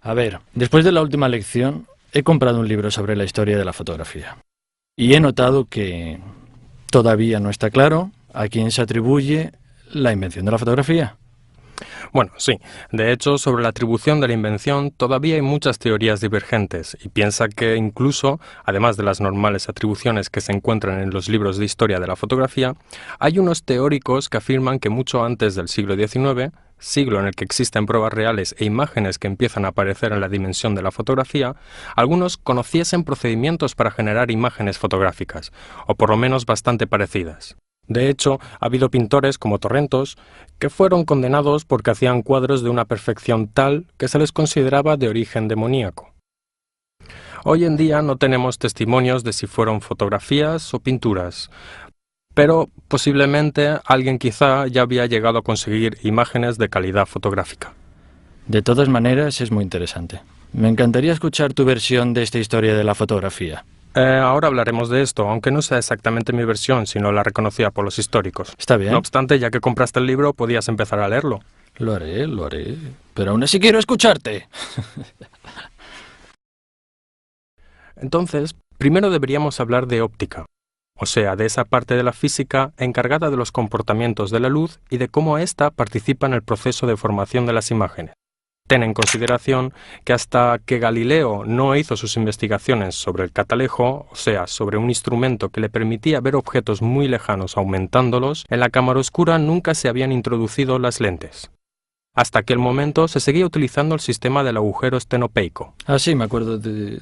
A ver, después de la última lección, he comprado un libro sobre la historia de la fotografía. Y he notado que todavía no está claro a quién se atribuye la invención de la fotografía. Bueno, sí. De hecho, sobre la atribución de la invención todavía hay muchas teorías divergentes y piensa que incluso, además de las normales atribuciones que se encuentran en los libros de historia de la fotografía, hay unos teóricos que afirman que mucho antes del siglo XIX, siglo en el que existen pruebas reales e imágenes que empiezan a aparecer en la dimensión de la fotografía, algunos conociesen procedimientos para generar imágenes fotográficas, o por lo menos bastante parecidas. De hecho, ha habido pintores como Torrentos que fueron condenados porque hacían cuadros de una perfección tal que se les consideraba de origen demoníaco. Hoy en día no tenemos testimonios de si fueron fotografías o pinturas, pero posiblemente alguien quizá ya había llegado a conseguir imágenes de calidad fotográfica. De todas maneras, es muy interesante. Me encantaría escuchar tu versión de esta historia de la fotografía. Ahora hablaremos de esto, aunque no sea exactamente mi versión, sino la reconocida por los históricos. Está bien. No obstante, ya que compraste el libro, podías empezar a leerlo. Lo haré. Pero aún así quiero escucharte. Entonces, primero deberíamos hablar de óptica, o sea, de esa parte de la física encargada de los comportamientos de la luz y de cómo ésta participa en el proceso de formación de las imágenes. Ten en consideración que hasta que Galileo no hizo sus investigaciones sobre el catalejo, o sea, sobre un instrumento que le permitía ver objetos muy lejanos aumentándolos, en la cámara oscura nunca se habían introducido las lentes. Hasta aquel momento se seguía utilizando el sistema del agujero estenopeico. Ah, sí, me acuerdo de...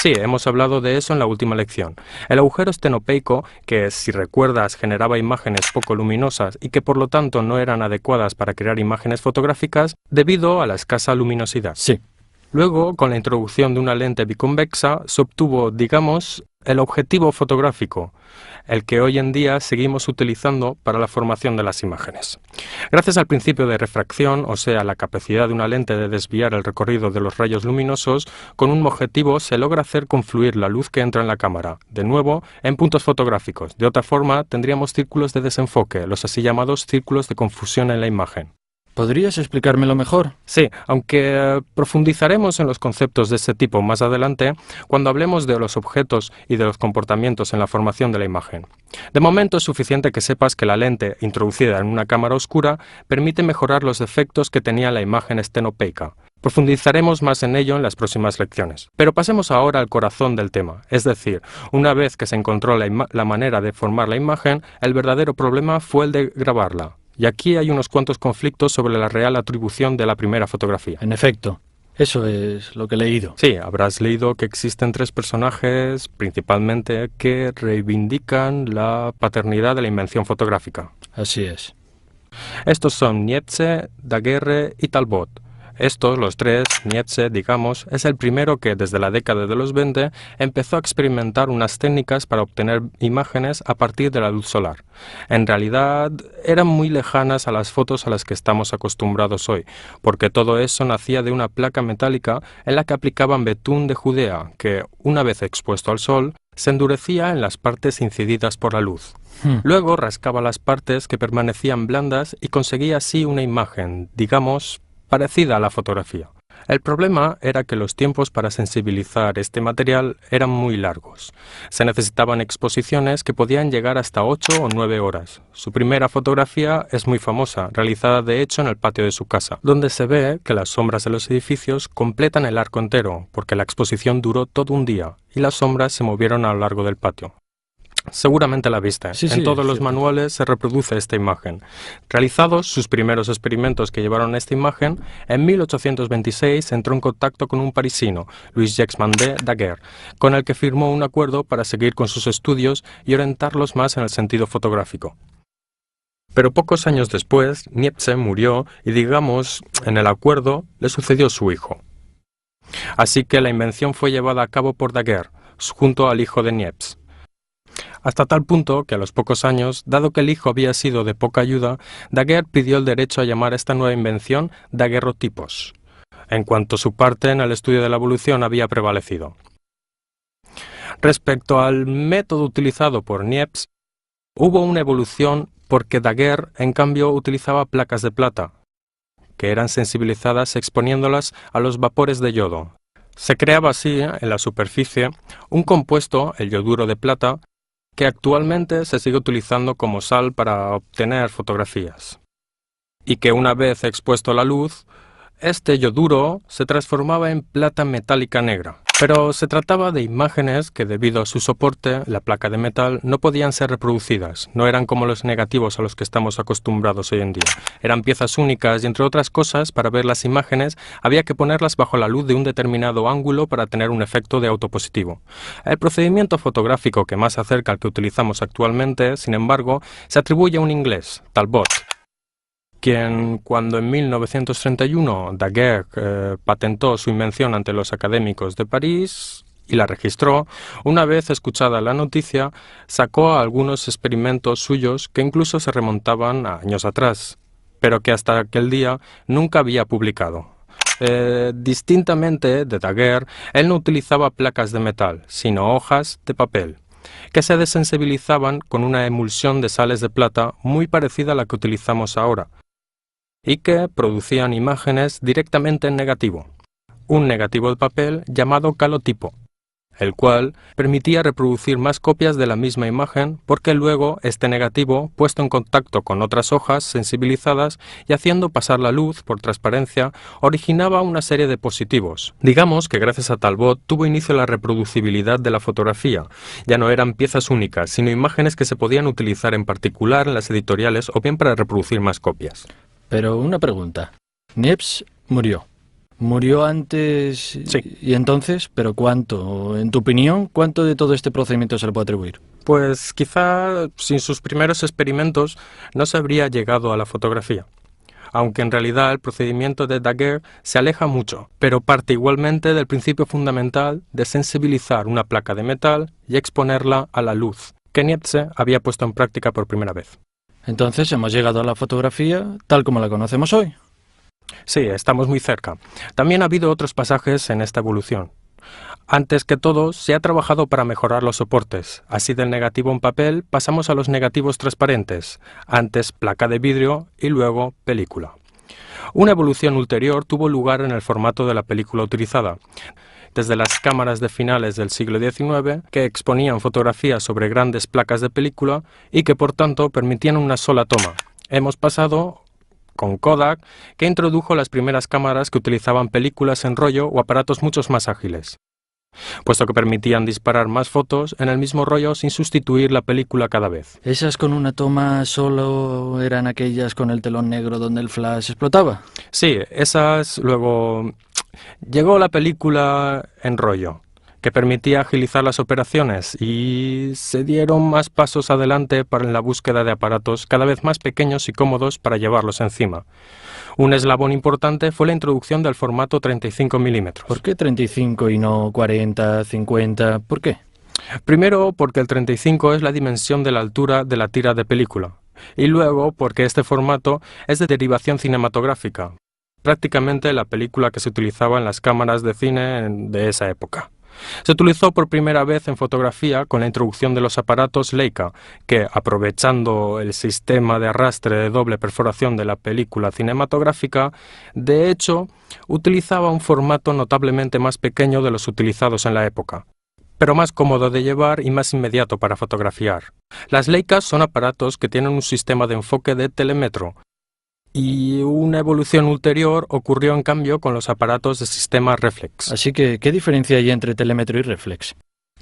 Sí, hemos hablado de eso en la última lección. El agujero estenopeico, que si recuerdas generaba imágenes poco luminosas y que por lo tanto no eran adecuadas para crear imágenes fotográficas debido a la escasa luminosidad. Sí. Luego, con la introducción de una lente biconvexa, se obtuvo, digamos, el objetivo fotográfico, el que hoy en día seguimos utilizando para la formación de las imágenes. Gracias al principio de refracción, o sea, la capacidad de una lente de desviar el recorrido de los rayos luminosos, con un objetivo se logra hacer confluir la luz que entra en la cámara, de nuevo, en puntos fotográficos. De otra forma, tendríamos círculos de desenfoque, los así llamados círculos de confusión en la imagen. ¿Podrías explicármelo mejor? Sí, aunque profundizaremos en los conceptos de ese tipo más adelante cuando hablemos de los objetos y de los comportamientos en la formación de la imagen. De momento es suficiente que sepas que la lente introducida en una cámara oscura permite mejorar los defectos que tenía la imagen estenopeica. Profundizaremos más en ello en las próximas lecciones. Pero pasemos ahora al corazón del tema, es decir, una vez que se encontró la manera de formar la imagen, el verdadero problema fue el de grabarla. Y aquí hay unos cuantos conflictos sobre la real atribución de la primera fotografía. En efecto, eso es lo que he leído. Sí, habrás leído que existen tres personajes, principalmente, que reivindican la paternidad de la invención fotográfica. Así es. Estos son Niepce, Daguerre y Talbot. Estos, los tres, Niepce, digamos, es el primero que desde la década de los 20 empezó a experimentar unas técnicas para obtener imágenes a partir de la luz solar. En realidad, eran muy lejanas a las fotos a las que estamos acostumbrados hoy, porque todo eso nacía de una placa metálica en la que aplicaban betún de Judea, que, una vez expuesto al sol, se endurecía en las partes incididas por la luz. Luego rascaba las partes que permanecían blandas y conseguía así una imagen, digamos, parecida a la fotografía. El problema era que los tiempos para sensibilizar este material eran muy largos. Se necesitaban exposiciones que podían llegar hasta 8 o 9 horas. Su primera fotografía es muy famosa, realizada de hecho en el patio de su casa, donde se ve que las sombras de los edificios completan el arco entero, porque la exposición duró todo un día y las sombras se movieron a lo largo del patio. Seguramente la viste. Sí, en todos los manuales se reproduce esta imagen. Realizados sus primeros experimentos que llevaron a esta imagen, en 1826 entró en contacto con un parisino, Louis-Jacques Mandé Daguerre, con el que firmó un acuerdo para seguir con sus estudios y orientarlos más en el sentido fotográfico. Pero pocos años después, Niepce murió y, digamos, en el acuerdo le sucedió su hijo. Así que la invención fue llevada a cabo por Daguerre, junto al hijo de Niepce. Hasta tal punto que a los pocos años, dado que el hijo había sido de poca ayuda, Daguerre pidió el derecho a llamar a esta nueva invención daguerrotipos, en cuanto su parte en el estudio de la evolución había prevalecido. Respecto al método utilizado por Niepce, hubo una evolución porque Daguerre, en cambio, utilizaba placas de plata, que eran sensibilizadas exponiéndolas a los vapores de yodo. Se creaba así, en la superficie, un compuesto, el yoduro de plata, que actualmente se sigue utilizando como sal para obtener fotografías. Y que una vez expuesto a la luz, este yoduro se transformaba en plata metálica negra. Pero se trataba de imágenes que, debido a su soporte, la placa de metal, no podían ser reproducidas. No eran como los negativos a los que estamos acostumbrados hoy en día. Eran piezas únicas y, entre otras cosas, para ver las imágenes había que ponerlas bajo la luz de un determinado ángulo para tener un efecto de autopositivo. El procedimiento fotográfico que más se acerca al que utilizamos actualmente, sin embargo, se atribuye a un inglés, Talbot, quien, cuando en 1931 Daguerre patentó su invención ante los académicos de París y la registró, una vez escuchada la noticia, sacó algunos experimentos suyos que incluso se remontaban a años atrás, pero que hasta aquel día nunca había publicado. Distintamente de Daguerre, él no utilizaba placas de metal, sino hojas de papel, que se desensibilizaban con una emulsión de sales de plata muy parecida a la que utilizamos ahora, y que producían imágenes directamente en negativo, un negativo de papel llamado calotipo, el cual permitía reproducir más copias de la misma imagen porque luego este negativo, puesto en contacto con otras hojas sensibilizadas y haciendo pasar la luz por transparencia, originaba una serie de positivos. Digamos que gracias a Talbot tuvo inicio la reproducibilidad de la fotografía. Ya no eran piezas únicas, sino imágenes que se podían utilizar en particular en las editoriales o bien para reproducir más copias. Pero una pregunta. Niepce murió. ¿Murió antes? Sí. ¿Y entonces? ¿Pero cuánto? En tu opinión, ¿cuánto de todo este procedimiento se le puede atribuir? Pues quizá sin sus primeros experimentos no se habría llegado a la fotografía. Aunque en realidad el procedimiento de Daguerre se aleja mucho, pero parte igualmente del principio fundamental de sensibilizar una placa de metal y exponerla a la luz, que Niepce había puesto en práctica por primera vez. Entonces hemos llegado a la fotografía tal como la conocemos hoy. Sí, estamos muy cerca. También ha habido otros pasajes en esta evolución. Antes que todo, se ha trabajado para mejorar los soportes. Así del negativo en papel pasamos a los negativos transparentes, antes placa de vidrio y luego película. Una evolución ulterior tuvo lugar en el formato de la película utilizada. Desde las cámaras de finales del siglo XIX, que exponían fotografías sobre grandes placas de película y que por tanto permitían una sola toma. Hemos pasado con Kodak, que introdujo las primeras cámaras que utilizaban películas en rollo o aparatos mucho más ágiles, puesto que permitían disparar más fotos en el mismo rollo sin sustituir la película cada vez. ¿Esas con una toma solo eran aquellas con el telón negro donde el flash explotaba? Sí, esas luego llegó la película en rollo, que permitía agilizar las operaciones y se dieron más pasos adelante para la búsqueda de aparatos cada vez más pequeños y cómodos para llevarlos encima. Un eslabón importante fue la introducción del formato 35 milímetros. ¿Por qué 35 y no 40, 50? ¿Por qué? Primero, porque el 35 es la dimensión de la altura de la tira de película, y luego porque este formato es de derivación cinematográfica, prácticamente la película que se utilizaba en las cámaras de cine de esa época. Se utilizó por primera vez en fotografía con la introducción de los aparatos Leica, que, aprovechando el sistema de arrastre de doble perforación de la película cinematográfica, de hecho, utilizaba un formato notablemente más pequeño de los utilizados en la época, pero más cómodo de llevar y más inmediato para fotografiar. Las Leicas son aparatos que tienen un sistema de enfoque de telémetro, y una evolución ulterior ocurrió en cambio con los aparatos de sistema reflex. Así que, ¿qué diferencia hay entre telémetro y reflex?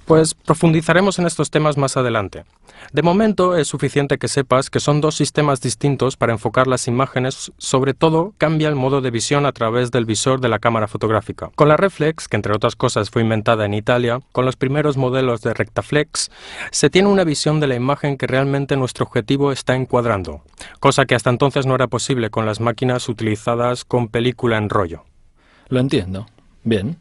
Pues profundizaremos en estos temas más adelante. De momento es suficiente que sepas que son dos sistemas distintos para enfocar las imágenes, sobre todo cambia el modo de visión a través del visor de la cámara fotográfica. Con la reflex, que entre otras cosas fue inventada en Italia, con los primeros modelos de Rectaflex, se tiene una visión de la imagen que realmente nuestro objetivo está encuadrando, cosa que hasta entonces no era posible con las máquinas utilizadas con película en rollo. Lo entiendo. Bien.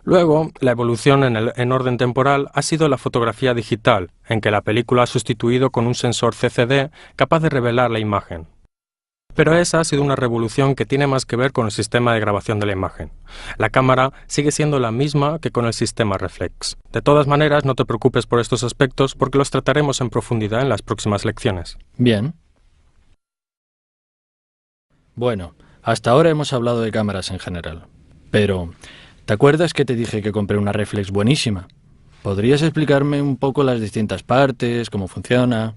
Luego, la evolución en orden temporal ha sido la fotografía digital, en que la película ha sustituido con un sensor CCD capaz de revelar la imagen. Pero esa ha sido una revolución que tiene más que ver con el sistema de grabación de la imagen. La cámara sigue siendo la misma que con el sistema reflex. De todas maneras, no te preocupes por estos aspectos porque los trataremos en profundidad en las próximas lecciones. Bien. Bueno, Hasta ahora hemos hablado de cámaras en general, pero ¿te acuerdas que te dije que compré una reflex buenísima? ¿Podrías explicarme un poco las distintas partes, cómo funciona?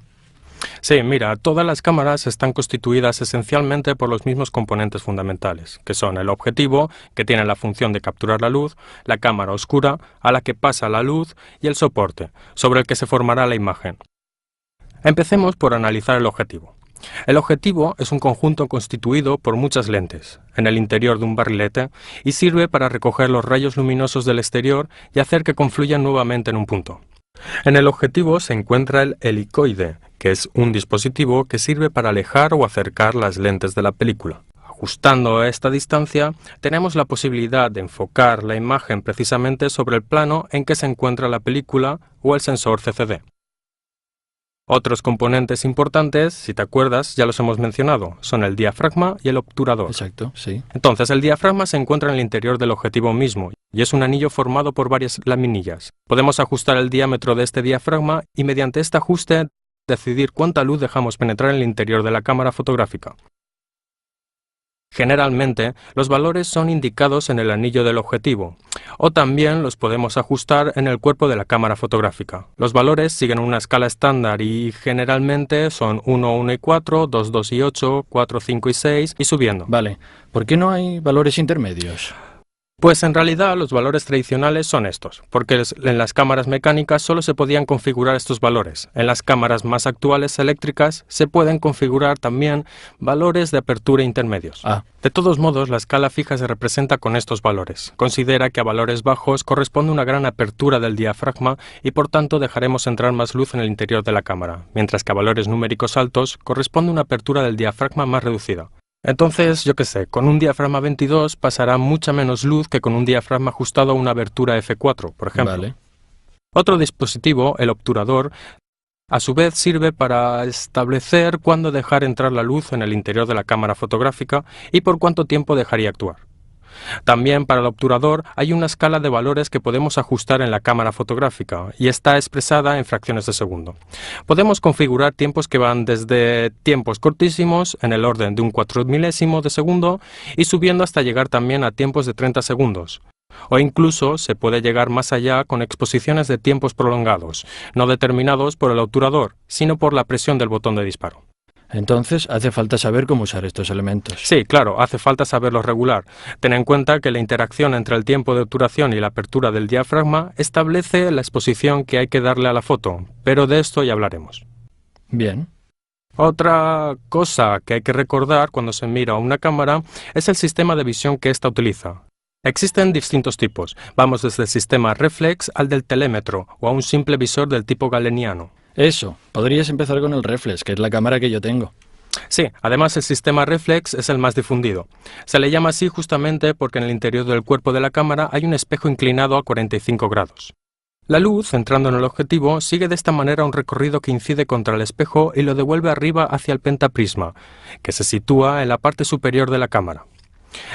Sí, mira, todas las cámaras están constituidas esencialmente por los mismos componentes fundamentales, que son el objetivo, que tiene la función de capturar la luz, la cámara oscura, a la que pasa la luz, y el soporte, sobre el que se formará la imagen. Empecemos por analizar el objetivo. El objetivo es un conjunto constituido por muchas lentes, en el interior de un barrilete, y sirve para recoger los rayos luminosos del exterior y hacer que confluyan nuevamente en un punto. En el objetivo se encuentra el helicoide, que es un dispositivo que sirve para alejar o acercar las lentes de la película. Ajustando a esta distancia, tenemos la posibilidad de enfocar la imagen precisamente sobre el plano en que se encuentra la película o el sensor CCD. Otros componentes importantes, si te acuerdas, ya los hemos mencionado, son el diafragma y el obturador. Exacto, sí. Entonces, el diafragma se encuentra en el interior del objetivo mismo y es un anillo formado por varias laminillas. Podemos ajustar el diámetro de este diafragma y mediante este ajuste decidir cuánta luz dejamos penetrar en el interior de la cámara fotográfica. Generalmente, los valores son indicados en el anillo del objetivo, o también los podemos ajustar en el cuerpo de la cámara fotográfica. Los valores siguen una escala estándar y generalmente son 1, 1 y 4, 2, 2 y 8, 4, 5 y 6 y subiendo. Vale, ¿por qué no hay valores intermedios? Pues en realidad los valores tradicionales son estos, porque en las cámaras mecánicas solo se podían configurar estos valores. En las cámaras más actuales eléctricas se pueden configurar también valores de apertura intermedios. De todos modos, la escala fija se representa con estos valores. Considera que a valores bajos corresponde una gran apertura del diafragma y por tanto dejaremos entrar más luz en el interior de la cámara, mientras que a valores numéricos altos corresponde una apertura del diafragma más reducida. Entonces, yo qué sé, con un diafragma 22 pasará mucha menos luz que con un diafragma ajustado a una abertura f4, por ejemplo. Vale. Otro dispositivo, el obturador, a su vez sirve para establecer cuándo dejar entrar la luz en el interior de la cámara fotográfica y por cuánto tiempo dejaría actuar. También para el obturador hay una escala de valores que podemos ajustar en la cámara fotográfica y está expresada en fracciones de segundo. Podemos configurar tiempos que van desde tiempos cortísimos, en el orden de un 4.000º de segundo, y subiendo hasta llegar también a tiempos de 30 segundos. O incluso se puede llegar más allá con exposiciones de tiempos prolongados, no determinados por el obturador, sino por la presión del botón de disparo. Entonces, hace falta saber cómo usar estos elementos. Sí, claro, hace falta saberlos regular. Ten en cuenta que la interacción entre el tiempo de obturación y la apertura del diafragma establece la exposición que hay que darle a la foto, pero de esto ya hablaremos. Bien. Otra cosa que hay que recordar cuando se mira a una cámara es el sistema de visión que ésta utiliza. Existen distintos tipos. Vamos desde el sistema reflex al del telémetro o a un simple visor del tipo galeniano. Eso, podrías empezar con el reflex, que es la cámara que yo tengo. Sí, además el sistema reflex es el más difundido. Se le llama así justamente porque en el interior del cuerpo de la cámara hay un espejo inclinado a 45 grados. La luz, entrando en el objetivo, sigue de esta manera un recorrido que incide contra el espejo y lo devuelve arriba hacia el pentaprisma, que se sitúa en la parte superior de la cámara.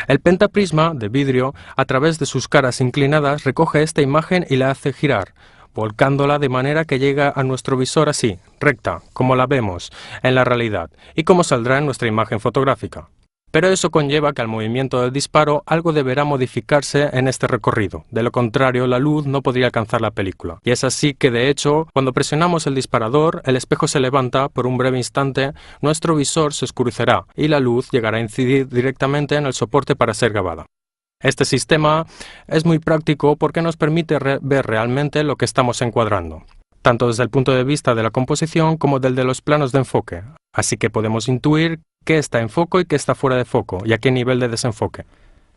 El pentaprisma, de vidrio, a través de sus caras inclinadas, recoge esta imagen y la hace girar, volcándola de manera que llega a nuestro visor así, recta, como la vemos en la realidad, y como saldrá en nuestra imagen fotográfica. Pero eso conlleva que al movimiento del disparo algo deberá modificarse en este recorrido, de lo contrario la luz no podría alcanzar la película. Y es así que de hecho, cuando presionamos el disparador, el espejo se levanta, por un breve instante, nuestro visor se oscurecerá y la luz llegará a incidir directamente en el soporte para ser grabada. Este sistema es muy práctico porque nos permite ver realmente lo que estamos encuadrando, tanto desde el punto de vista de la composición como del de los planos de enfoque, así que podemos intuir qué está en foco y qué está fuera de foco y a qué nivel de desenfoque.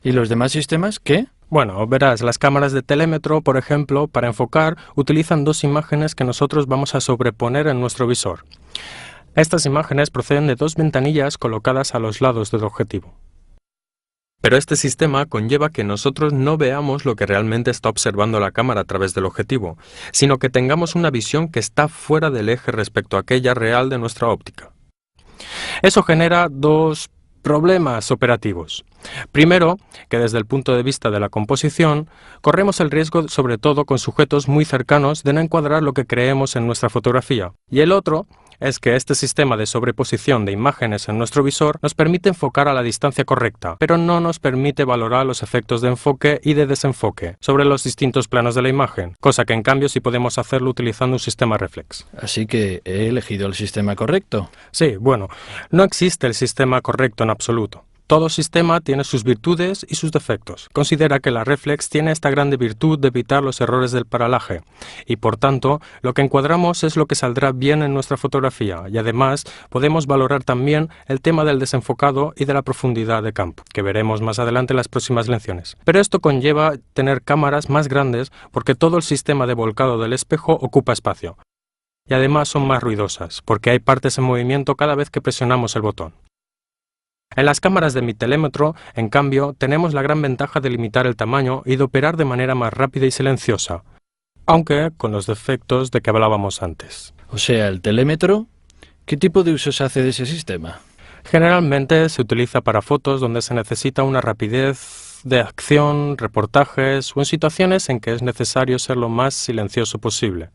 ¿Y los demás sistemas qué? Bueno, verás, las cámaras de telémetro, por ejemplo, para enfocar, utilizan dos imágenes que nosotros vamos a sobreponer en nuestro visor. Estas imágenes proceden de dos ventanillas colocadas a los lados del objetivo. Pero este sistema conlleva que nosotros no veamos lo que realmente está observando la cámara a través del objetivo, sino que tengamos una visión que está fuera del eje respecto a aquella real de nuestra óptica. Eso genera dos problemas operativos. Primero, que desde el punto de vista de la composición, corremos el riesgo, sobre todo con sujetos muy cercanos, de no encuadrar lo que creemos en nuestra fotografía. Y el otro es que este sistema de sobreposición de imágenes en nuestro visor nos permite enfocar a la distancia correcta, pero no nos permite valorar los efectos de enfoque y de desenfoque sobre los distintos planos de la imagen, cosa que en cambio sí podemos hacerlo utilizando un sistema reflex. Así que he elegido el sistema correcto. Sí, bueno, no existe el sistema correcto en absoluto. Todo sistema tiene sus virtudes y sus defectos. Considera que la reflex tiene esta grande virtud de evitar los errores del paralaje y, por tanto, lo que encuadramos es lo que saldrá bien en nuestra fotografía y, además, podemos valorar también el tema del desenfocado y de la profundidad de campo, que veremos más adelante en las próximas lecciones. Pero esto conlleva tener cámaras más grandes porque todo el sistema de volcado del espejo ocupa espacio. Y además son más ruidosas, porque hay partes en movimiento cada vez que presionamos el botón. En las cámaras de mitelémetro, en cambio, tenemos la gran ventaja de limitar el tamaño y de operar de manera más rápida y silenciosa, aunque con los defectos de que hablábamos antes. O sea, el telémetro, ¿qué tipo de uso se hace de ese sistema? Generalmente se utiliza para fotos donde se necesita una rapidez de acción, reportajes o en situaciones en que es necesario ser lo más silencioso posible,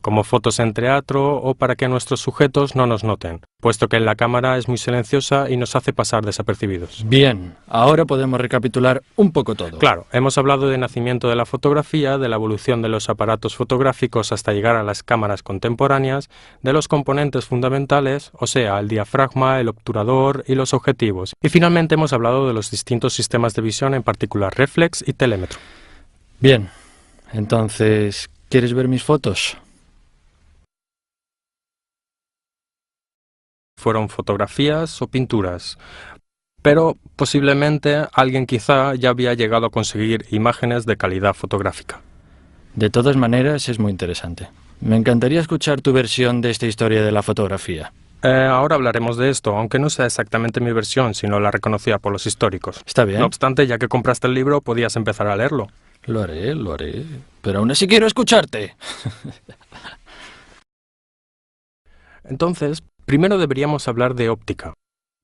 como fotos en teatro o para que nuestros sujetos no nos noten, puesto que la cámara es muy silenciosa y nos hace pasar desapercibidos. Bien, ahora podemos recapitular un poco todo. Claro, hemos hablado del nacimiento de la fotografía, de la evolución de los aparatos fotográficos hasta llegar a las cámaras contemporáneas, de los componentes fundamentales, o sea, el diafragma, el obturador y los objetivos. Y finalmente hemos hablado de los distintos sistemas de visión, en particular reflex y telémetro. Bien, entonces, ¿quieres ver mis fotos? Fueron fotografías o pinturas, pero posiblemente alguien quizá ya había llegado a conseguir imágenes de calidad fotográfica. De todas maneras, es muy interesante. Me encantaría escuchar tu versión de esta historia de la fotografía. Ahora hablaremos de esto, aunque no sea exactamente mi versión, sino la reconocida por los históricos. Está bien. No obstante, ya que compraste el libro, podías empezar a leerlo. Lo haré, pero aún así quiero escucharte. Entonces, primero deberíamos hablar de óptica,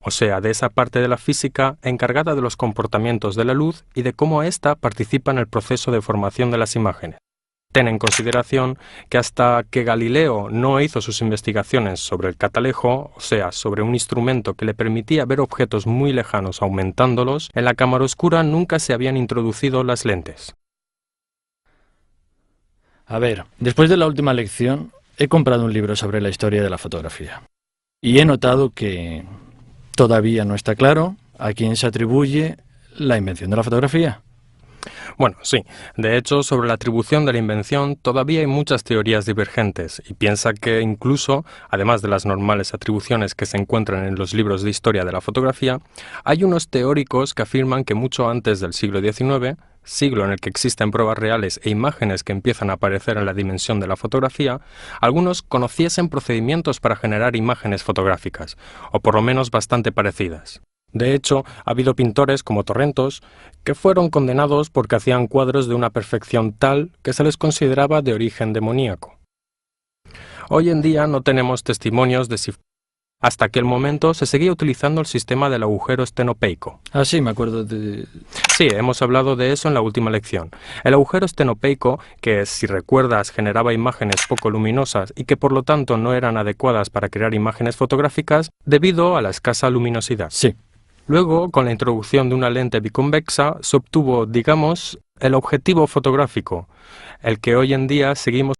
o sea, de esa parte de la física encargada de los comportamientos de la luz y de cómo ésta participa en el proceso de formación de las imágenes. Ten en consideración que hasta que Galileo no hizo sus investigaciones sobre el catalejo, o sea, sobre un instrumento que le permitía ver objetos muy lejanos aumentándolos, en la cámara oscura nunca se habían introducido las lentes. A ver, después de la última lección, he comprado un libro sobre la historia de la fotografía. Y he notado que todavía no está claro a quién se atribuye la invención de la fotografía. Bueno, sí. De hecho, sobre la atribución de la invención todavía hay muchas teorías divergentes y piensa que incluso, además de las normales atribuciones que se encuentran en los libros de historia de la fotografía, hay unos teóricos que afirman que mucho antes del siglo XIX, siglo en el que existen pruebas reales e imágenes que empiezan a aparecer en la dimensión de la fotografía, algunos conociesen procedimientos para generar imágenes fotográficas, o por lo menos bastante parecidas. De hecho, ha habido pintores como Torrentos que fueron condenados porque hacían cuadros de una perfección tal que se les consideraba de origen demoníaco. Hoy en día no tenemos testimonios de si hasta aquel momento se seguía utilizando el sistema del agujero estenopeico. Ah, sí, me acuerdo de... Sí, hemos hablado de eso en la última lección. El agujero estenopeico, que si recuerdas generaba imágenes poco luminosas y que por lo tanto no eran adecuadas para crear imágenes fotográficas debido a la escasa luminosidad. Sí. Luego, con la introducción de una lente biconvexa, se obtuvo, digamos, el objetivo fotográfico, el que hoy en día seguimos